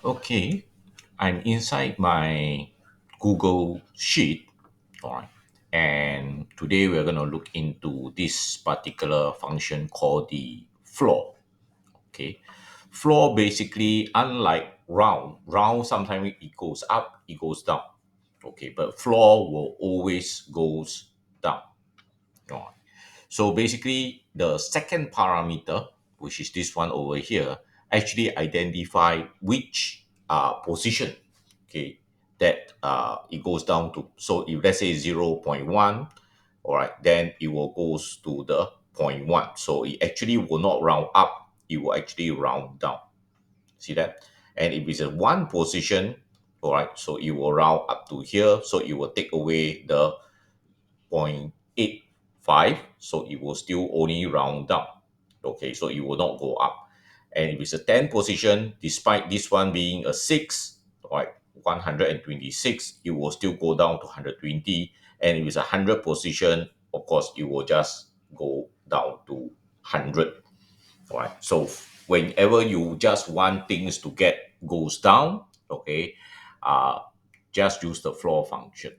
Okay, I'm inside my Google Sheet, all right, and today we're going to look into this particular function called the floor. Okay, floor basically, unlike round sometimes it goes up, it goes down. Okay, but floor will always goes down. All right. So basically, the second parameter, which is this one over here, actually identify which position, okay, that it goes down to. So if let's say 0.1, all right, then it will goes to the zero point 0.1. So it actually will not round up, it will actually round down. See that? And if it's a one position, all right, so it will round up to here. So it will take away the 0.85, so it will still only round down. Okay, so it will not go up. And if it's a 10 position, despite this one being a 6, right, 126, it will still go down to 120. And if it's a 100 position, of course, it will just go down to 100. Right. So whenever you just want things to get goes down, okay, uh, just use the floor function.